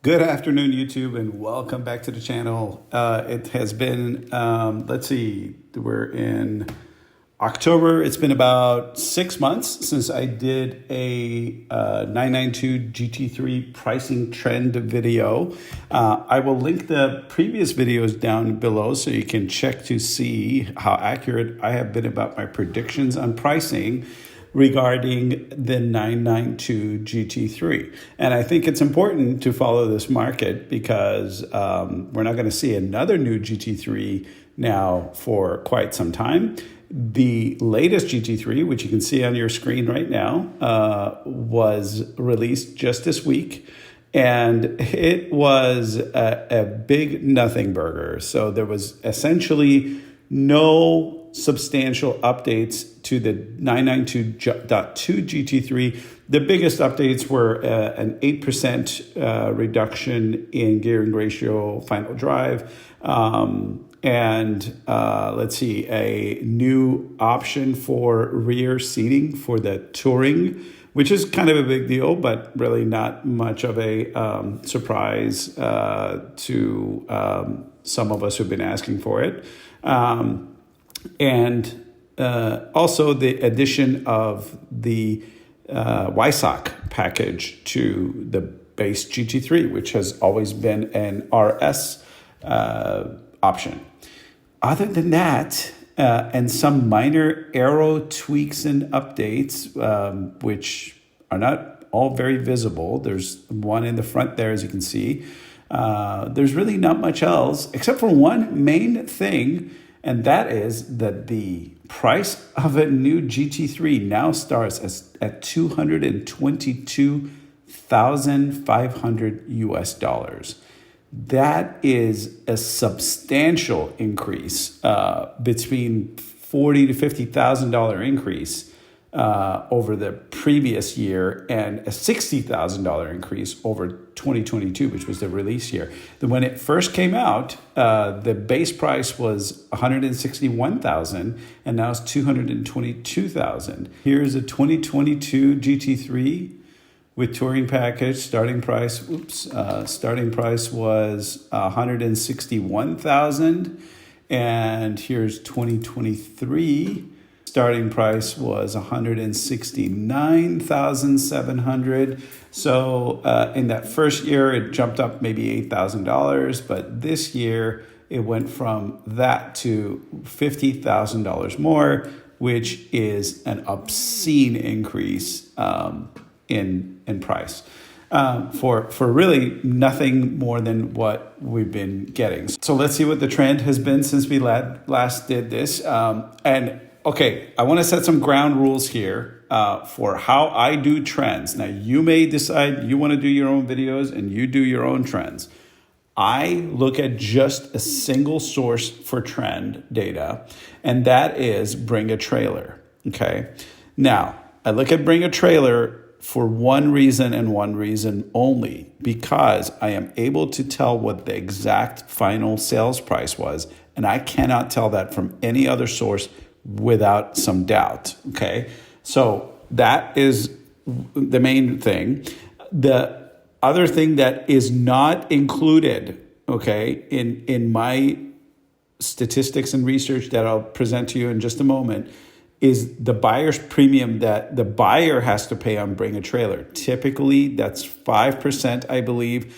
Good afternoon, YouTube, and welcome back to the channel. It has been, let's see, we're in October. It's been about 6 months since I did a 992 GT3 pricing trend video. I will link the previous videos down below so you can check to see how accurate I have been about my predictions on pricing regarding the 992 GT3. And I think it's important to follow this market because we're not going to see another new GT3 now for quite some time. The latest GT3, which you can see on your screen right now, was released just this week. And it was a big nothing burger. So there was essentially no substantial updates to the 992.2 GT3. The biggest updates were an 8% reduction in gearing ratio final drive, and let's see, a new option for rear seating for the Touring, which is kind of a big deal, but really not much of a surprise to some of us who've been asking for it. And also the addition of the YSOC package to the base GT3, which has always been an RS option. Other than that, and some minor aero tweaks and updates, which are not all very visible. There's one in the front there, as you can see. There's really not much else, except for one main thing, and that is that the price of a new GT3 now starts at $222,500 US. That is a substantial increase, between $40,000 to $50,000 increase over the previous year, and a $60,000 increase over 2022, which was the release year. Then when it first came out, the base price was $161,000, and now it's $222,000. Here's a 2022 GT3 with touring package. Starting price was $161,000, and here's 2023. Starting price was $169,700. So in that first year, it jumped up maybe $8,000, but this year it went from that to $50,000 more, which is an obscene increase in price. For really nothing more than what we've been getting. So let's see what the trend has been since we last did this. Okay, I want to set some ground rules here for how I do trends. Now, you may decide you want to do your own videos and you do your own trends. I look at just a single source for trend data, and that is Bring a Trailer. Okay, now I look at Bring a Trailer for one reason and one reason only, because I am able to tell what the exact final sales price was, and I cannot tell that from any other source without some doubt. Okay, so that is the main thing. The other thing that is not included, okay, in my statistics and research that I'll present to you in just a moment, is the buyer's premium that the buyer has to pay on Bring a Trailer. Typically, that's 5%, I believe,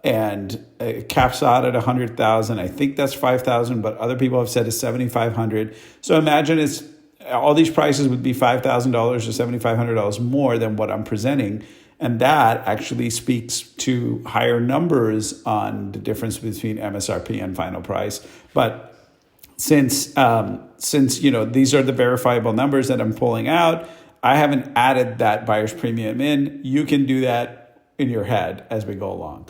and it caps out at $100,000. I think that's $5,000, but other people have said it's $7,500. So imagine it's all these prices would be $5,000 or $7,500 more than what I'm presenting, and that actually speaks to higher numbers on the difference between MSRP and final price. But since you know these are the verifiable numbers that I'm pulling out, I haven't added that buyer's premium in. You can do that in your head as we go along.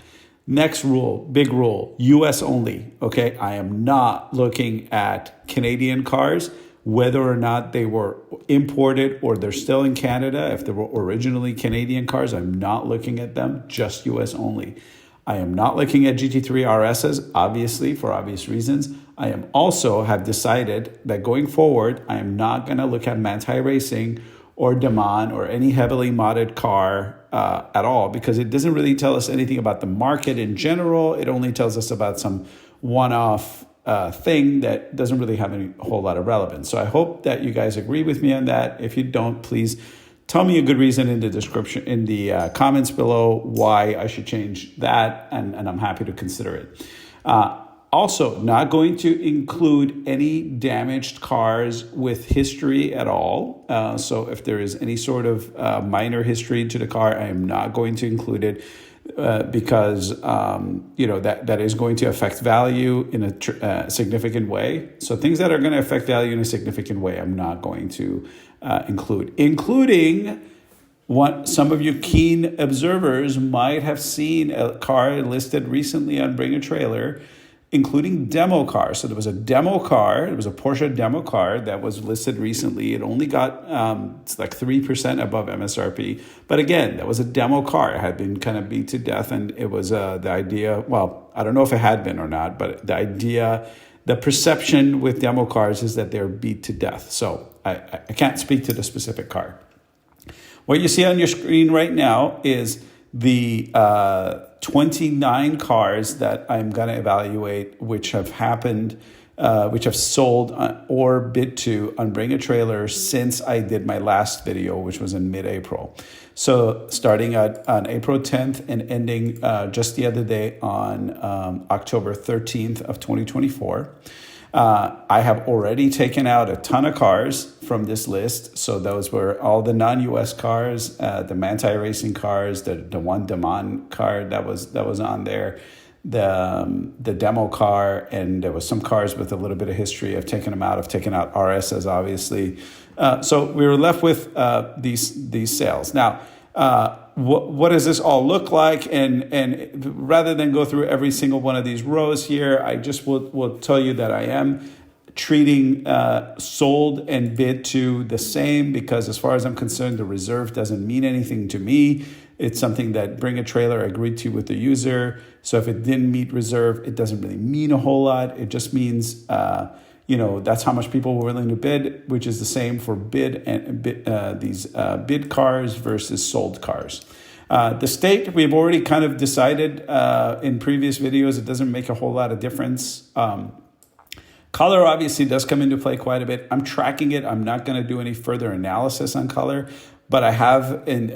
Next rule, big rule, US only. Okay, I am not looking at Canadian cars, whether or not they were imported or they're still in Canada. If they were originally Canadian cars, I'm not looking at them, just US only. I am not looking at GT3 RSs, obviously, for obvious reasons. I am also have decided that going forward, I am not going to look at Manti Racing or Daman or any heavily modded car at all, because it doesn't really tell us anything about the market in general. It only tells us about some one-off thing that doesn't really have a whole lot of relevance. So I hope that you guys agree with me on that. If you don't, please tell me a good reason in the description, in the comments below, why I should change that, and I'm happy to consider it. Also, not going to include any damaged cars with history at all. So if there is any sort of minor history to the car, I am not going to include it because that is going to affect value in a significant way. So things that are going to affect value in a significant way, I'm not going to include, including what some of you keen observers might have seen a car listed recently on Bring a Trailer, including demo cars. So there was a demo car, it was a Porsche demo car that was listed recently. It only got it's like 3% above MSRP. But again, that was a demo car. It had been kind of beat to death, and it was the idea, well, I don't know if it had been or not, but the idea, the perception with demo cars is that they're beat to death. So I can't speak to the specific car. What you see on your screen right now is the 29 cars that I'm going to evaluate, which have happened, which have sold or bid to on Bring a Trailer since I did my last video, which was in mid-April. So starting on April 10th and ending just the other day on October 13th of 2024. I have already taken out a ton of cars from this list. So those were all the non-US cars, the Manti Racing cars, the one Daman car that was on there, the demo car, and there was some cars with a little bit of history. I've taken them out. I've taken out RSs, obviously. So we were left with these sales. Now, what does this all look like? And rather than go through every single one of these rows here, I just will tell you that I am treating sold and bid to the same, because as far as I'm concerned, the reserve doesn't mean anything to me. It's something that Bring a Trailer agreed to with the user. So if it didn't meet reserve, it doesn't really mean a whole lot. It just means that's how much people were willing to bid, which is the same for bid and these bid cars versus sold cars. The state, we've already kind of decided in previous videos, it doesn't make a whole lot of difference. Color obviously does come into play quite a bit. I'm tracking it. I'm not going to do any further analysis on color, but I have in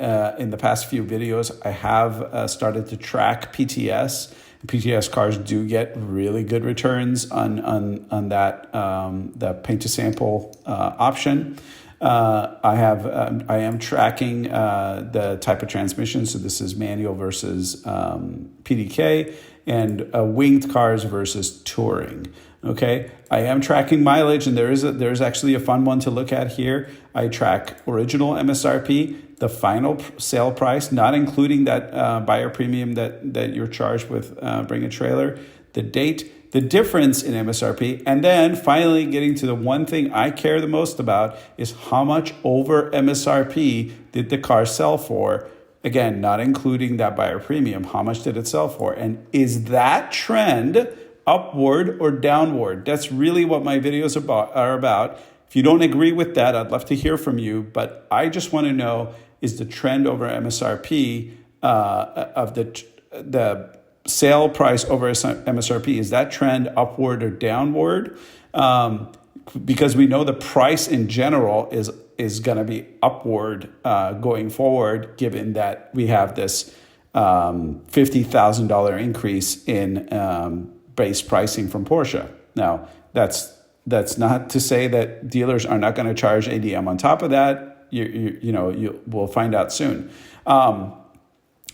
the past few videos, I have started to track PTS. PTS cars do get really good returns on that the paint to sample option. I am tracking the type of transmission. So this is manual versus PDK, and winged cars versus touring. Okay, I am tracking mileage, and there's actually a fun one to look at here. I track original MSRP, the final sale price, not including that buyer premium that you're charged with Bring a Trailer, the date, the difference in MSRP, and then finally getting to the one thing I care the most about is how much over MSRP did the car sell for. Again, not including that buyer premium, how much did it sell for? And is that trend upward or downward? That's really what my videos are about. If you don't agree with that, I'd love to hear from you. But I just want to know, is the trend over MSRP of the sale price over MSRP, is that trend upward or downward? Because we know the price in general is going to be upward going forward, given that we have this $50,000 increase in base pricing from Porsche. Now, that's not to say that dealers are not going to charge ADM on top of that. We'll find out soon.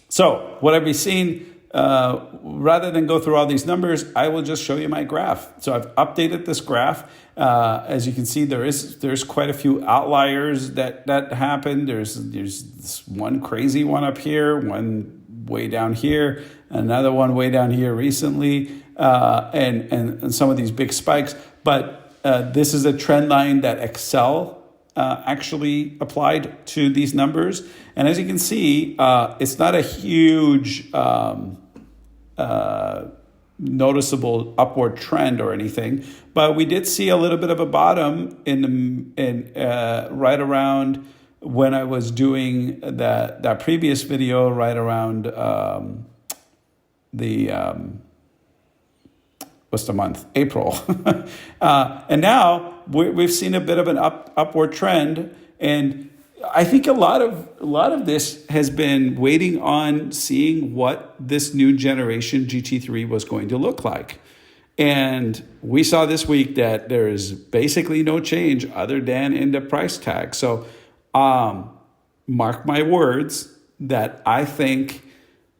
So what have we seen? Rather than go through all these numbers, I will just show you my graph. So I've updated this graph. As you can see, there's quite a few outliers that happen. There's this one crazy one up here, one way down here, another one way down here recently, and some of these big spikes. But this is a trend line that Excel actually applied to these numbers. And as you can see, it's not a huge noticeable upward trend or anything, but we did see a little bit of a bottom in right around when I was doing that previous video right around the what's the month? April. And now we've seen a bit of an upward trend. And I think a lot of this has been waiting on seeing what this new generation GT3 was going to look like. And we saw this week that there is basically no change other than in the price tag. So mark my words that I think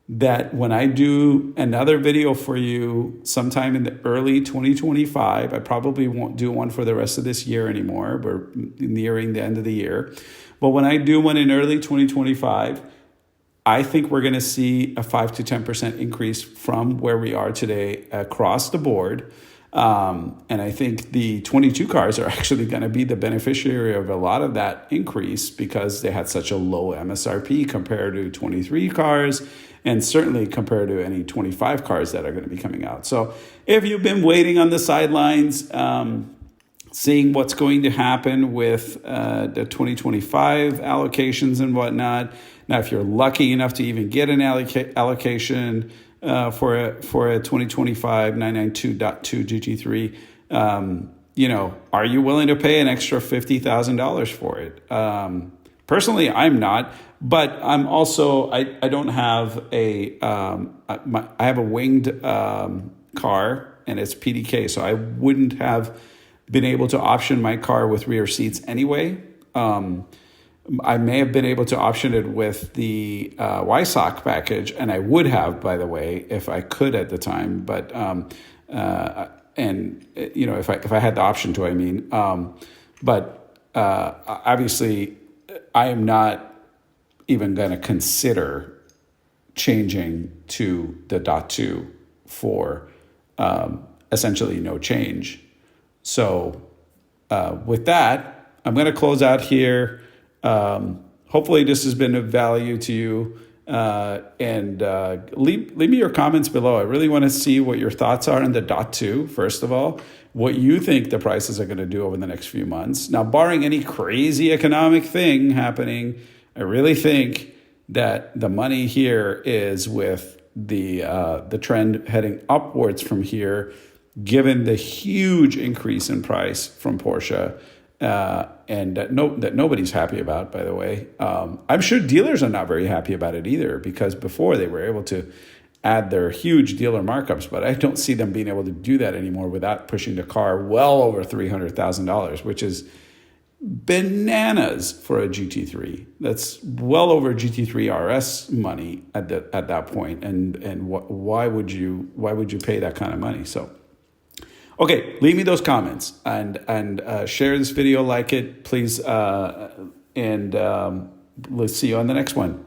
that when I do another video for you sometime in the early 2025, I probably won't do one for the rest of this year anymore. We're nearing the end of the year. But when I do one in early 2025, I think we're going to see a 5 to 10% increase from where we are today across the board. And I think the 22 cars are actually going to be the beneficiary of a lot of that increase because they had such a low MSRP compared to 23 cars and certainly compared to any 25 cars that are going to be coming out. So if you've been waiting on the sidelines, seeing what's going to happen with the 2025 allocations and whatnot. Now, if you're lucky enough to even get an allocation for a 2025 992.2 GT3, are you willing to pay an extra $50,000 for it? Personally, I'm not, but I'm also I don't have I have a winged car and it's PDK, so I wouldn't have been able to option my car with rear seats anyway. I may have been able to option it with the YSOC package, and I would have, by the way, if I could at the time. But if I had the option to, I mean. But obviously, I am not even going to consider changing to the .2 for essentially no change. So with that, I'm going to close out here. Hopefully this has been of value to you. And leave me your comments below. I really want to see what your thoughts are on the .2, first of all, what you think the prices are going to do over the next few months. Now, barring any crazy economic thing happening, I really think that the money here is with the trend heading upwards from here, given the huge increase in price from Porsche. And that nobody's happy about, by the way. I'm sure dealers are not very happy about it either, because before they were able to add their huge dealer markups, but I don't see them being able to do that anymore without pushing the car well over $300,000, which is bananas for a GT3. That's well over GT3 RS money at that point. And why would you pay that kind of money? So. Okay, leave me those comments and share this video, like it, please, and let's see you on the next one.